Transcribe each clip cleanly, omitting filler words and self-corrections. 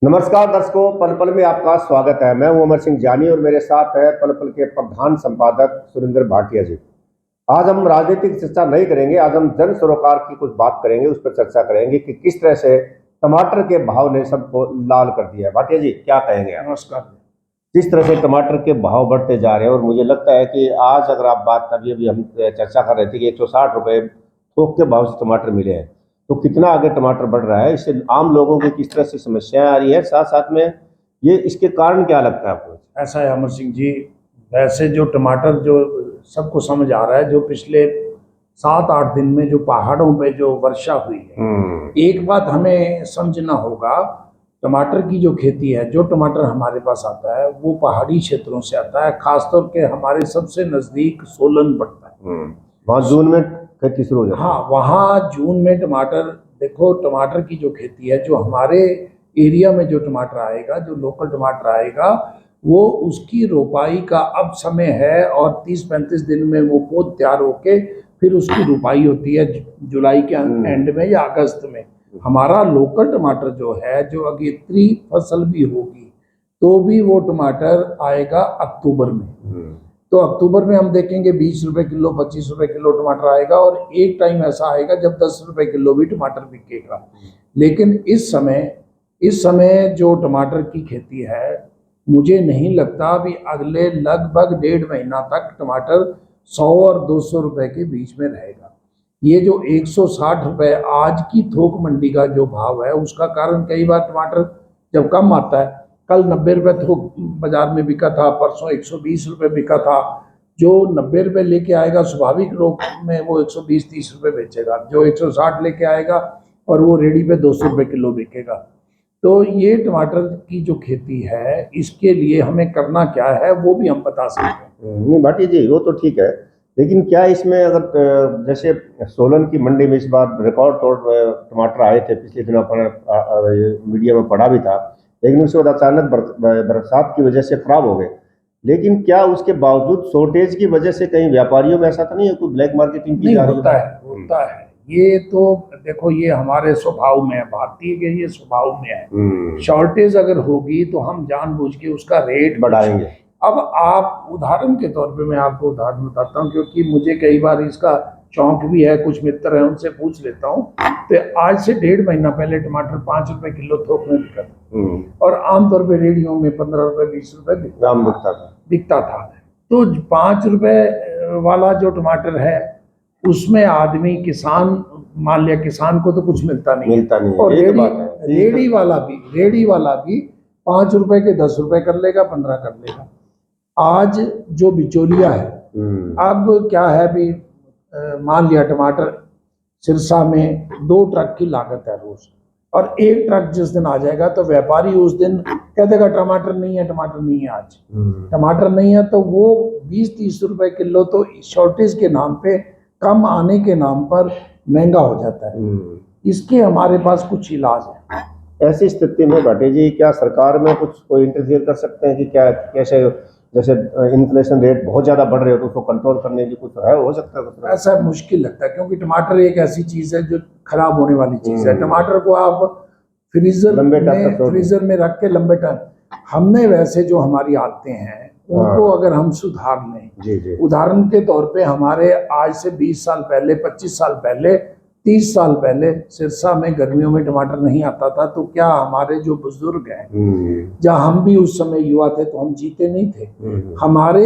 नमस्कार दर्शकों, पल पल में आपका स्वागत है। मैं हूं अमर सिंह जानी और मेरे साथ है पल पल के प्रधान संपादक सुरेंद्र भाटिया जी। आज हम राजनीतिक चर्चा नहीं करेंगे, आज हम जन सरोकार की कुछ बात करेंगे, उस पर चर्चा करेंगे कि किस तरह से टमाटर के भाव ने सबको लाल कर दिया है। भाटिया जी क्या कहेंगे आप? नमस्कार। जिस तरह से टमाटर के भाव बढ़ते जा रहे हैं और मुझे लगता है कि आज अगर आप बात अभी हम चर्चा कर रहे थे कि 160 रुपए थोक के भाव से टमाटर मिले हैं, तो कितना आगे टमाटर बढ़ रहा है, इससे आम लोगों को किस तरह से समस्याएं आ रही है, साथ साथ में ये इसके कारण क्या लगता है आपको? ऐसा है अमर सिंह जी, वैसे जो टमाटर जो सबको समझ आ रहा है, जो पिछले 7-8 दिन में जो पहाड़ों पे जो वर्षा हुई है, एक बात हमें समझना होगा। टमाटर की जो खेती है, जो टमाटर हमारे पास आता है वो पहाड़ी क्षेत्रों से आता है, खासतौर के हमारे सबसे नज़दीक सोलन पड़ता है। वहाँ जून में खेती शुरू हो जाती है। हाँ, वहाँ जून में टमाटर, देखो टमाटर की जो खेती है, जो हमारे एरिया में जो टमाटर आएगा, जो लोकल टमाटर आएगा, वो उसकी रोपाई का अब समय है और 30-35 दिन में वो पौध तैयार होके फिर उसकी रोपाई होती है जुलाई के एंड में या अगस्त में। हमारा लोकल टमाटर जो है, जो अगेत्री फसल भी होगी तो भी वो टमाटर आएगा अक्टूबर में। तो अक्टूबर में हम देखेंगे 20 रुपए किलो, 25 रुपए किलो टमाटर आएगा और एक टाइम ऐसा आएगा जब 10 रुपए किलो भी टमाटर बिकेगा। लेकिन इस समय जो टमाटर की खेती है, मुझे नहीं लगता भी अगले लगभग 1.5 महीना तक टमाटर 100 और 200 रुपए के बीच में रहेगा। ये जो 160 रुपए आज की थोक मंडी का जो भाव है, उसका कारण कई बार टमाटर जब कम आता है, कल 90 रुपये थोक बाजार में बिका था, परसों 120 रुपये बिका था। जो 90 रुपये लेके आएगा स्वाभाविक रूप में वो 120-30 रुपये बेचेगा, जो 160 लेके आएगा और वो रेडी पे 200 रुपये किलो बिकेगा। तो ये टमाटर की जो खेती है, इसके लिए हमें करना क्या है वो भी हम बता सकते हैं। भाटी जी वो तो ठीक है, लेकिन क्या इसमें अगर जैसे सोलन की मंडी में इस बार रिकॉर्ड तोड़ टमाटर आए थे, पिछले दिनों पर मीडिया में पढ़ा भी था, लेकिन उसके बाद अचानक बरसात की वजह से खराब हो गए। लेकिन क्या उसके बावजूद शॉर्टेज की वजह से कहीं व्यापारियों में ऐसा तो नहीं है कोई ब्लैक मार्केटिंग की जा रही है? होता है। ये तो देखो, ये हमारे स्वभाव में है, भारतीय के ये स्वभाव में है। शॉर्टेज अगर होगी तो हम जानबूझ के उसका रेट बढ़ाएंगे। अब आप उदाहरण के तौर पे मैं आपको उदाहरण बताता हूँ, क्योंकि मुझे कई बार इसका शौक भी है, कुछ मित्र हैं उनसे पूछ लेता हूँ। तो आज से 1.5 महीना पहले टमाटर 5 रुपए किलो थोक में बिका था और आमतौर पे रेडियो में 15 रुपए 20 रुपए बिकता था। तो 5 रुपए वाला जो टमाटर है उसमें आदमी, किसान, मान लिया किसान को तो कुछ मिलता नहीं और रेडी वाला भी 5 रुपए के 10 रुपए कर लेगा, 15 कर लेगा। आज जो बिचौलिया है, अब क्या है भी, मान लिया टमाटर सिरसा में 2 ट्रक की लागत है रोज, और 1 ट्रक जिस दिन आ जाएगा तो व्यापारी उस दिन कह देगा टमाटर नहीं है, टमाटर नहीं है, आज टमाटर नहीं है। तो वो 20-30 रुपए किलो तो शॉर्टेज के नाम पे, कम आने के नाम पर महंगा हो जाता है। इसके हमारे पास कुछ इलाज है। ऐसी स्थिति में भाटी जी क्या सरकार में कुछ कोई इंटरफेयर कर सकते हैं कि क्या कैसे, जैसे इन्फ्लेशन रेट बहुत ज्यादा बढ़ रहे हो तो उसको कंट्रोल करने की कुछ है, हो सकता है? ऐसा मुश्किल लगता है, क्योंकि टमाटर एक ऐसी चीज है जो खराब होने वाली चीज है। टमाटर को आप फ्रीजर में रख के लंबे टाइम, हमने वैसे जो हमारी आदतें हैं उनको अगर हम सुधार लें, उदाहरण के तौर पे हमारे आज से 20 साल पहले, 25 साल पहले, 30 साल पहले सिरसा में गर्मियों में टमाटर नहीं आता था, तो क्या हमारे जो बुजुर्ग हैं, जब हम भी उस समय युवा थे तो हम जीते नहीं थे। हमारे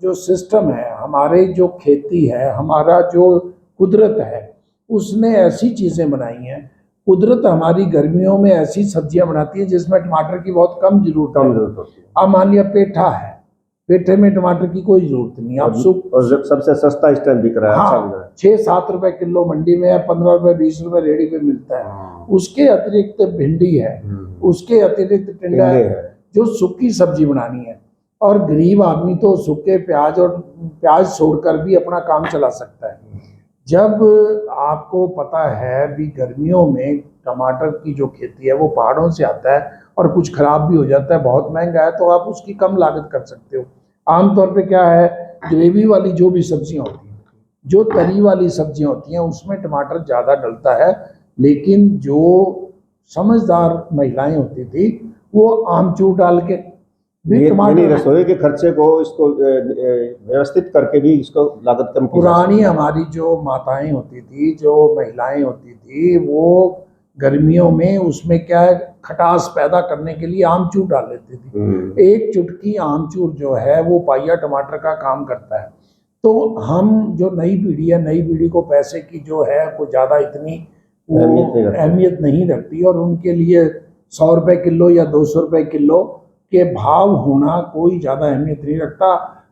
जो सिस्टम है, हमारे जो खेती है, हमारा जो कुदरत है, उसने ऐसी चीजें बनाई हैं। कुदरत हमारी गर्मियों में ऐसी सब्जियां बनाती है जिसमें टमाटर की बहुत कम जरूरत होती है। अब मान लिया पेठा है, पेठे में टमाटर की कोई जरूरत नहीं। आप और सबसे सस्ता इस टाइम बिक रहा है। हाँ, 6-7 रुपए किलो मंडी में है, 15 रुपए 20 रुपए रेडी पे मिलता है। उसके अतिरिक्त भिंडी है, उसके अतिरिक्त टिंडा है, जो सूखी सब्जी बनानी है। और गरीब आदमी तो सूखे प्याज और प्याज छोड़कर भी अपना काम चला सकता है। जब आपको पता है भी गर्मियों में टमाटर की जो खेती है वो पहाड़ों से आता है और कुछ खराब भी हो जाता है, बहुत महंगा है, तो आप उसकी कम लागत कर सकते हो। आमतौर पे क्या है, ग्रेवी वाली जो भी सब्जियां होती हैं, जो तरी वाली सब्जियां होती हैं, उसमें टमाटर ज़्यादा डलता है। लेकिन जो समझदार महिलाएं होती थी, वो आमचूर डाल के भी यानी टमाटर, रसोई के खर्चे को इसको व्यवस्थित करके भी इसको लागत कम की जा सकती पुरानी हमारी जो माताएं होती थी, जो महिलाएं होती थी, वो गर्मियों में उसमें क्या है, खटास पैदा करने के लिए आमचूर डाल लेती थी। एक चुटकी आमचूर जो है वो पाइया टमाटर का काम करता है। तो हम जो नई पीढ़ी है, नई पीढ़ी को पैसे की जो है कोई ज़्यादा इतनी वो अहमियत नहीं रखती, और उनके लिए 100 रुपये किलो या 200 रुपये किलो के भाव होना कोई ज़्यादा अहमियत नहीं रखता।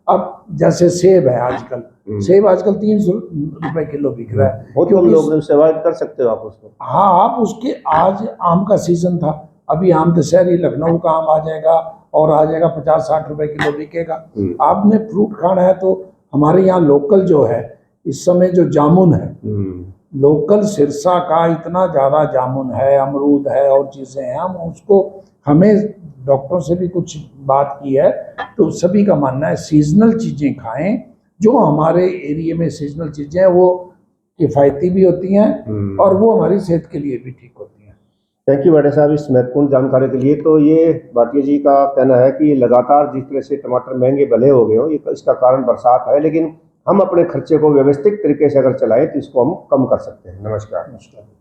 अब जैसे सेब है आजकल, सेब आजकल 300 रुपये किलो बिक रहा है, बहुत कम लोग हैं, उससे अवॉइड कर सकते हो आप उसको। हाँ, आप उसके, आज आम का सीजन था, अभी आम दशहरी लखनऊ का आम आ जाएगा और आ जाएगा 50-60 रुपए किलो बिकेगा। आपने फ्रूट खाना है तो हमारे यहाँ लोकल जो है इस समय जो जामुन है, लोकल सिरसा का इतना ज़्यादा जामुन है, अमरूद है और चीज़ें हैं, हम उसको, हमें डॉक्टरों से भी कुछ बात की है तो सभी का मानना है सीजनल चीज़ें खाएं। जो हमारे एरिया में सीजनल चीज़ें हैं वो किफ़ायती भी होती हैं और वो हमारी सेहत के लिए भी ठीक होती हैं। थैंक यू भाटिया साहब इस महत्वपूर्ण जानकारी के लिए। तो ये भाटिया जी का कहना है कि लगातार जिस तरह से टमाटर महंगे भले हो गए हो, ये इसका कारण बरसात है, लेकिन हम अपने खर्चे को व्यवस्थित तरीके से अगर चलाएं तो इसको हम कम कर सकते हैं। नमस्कार।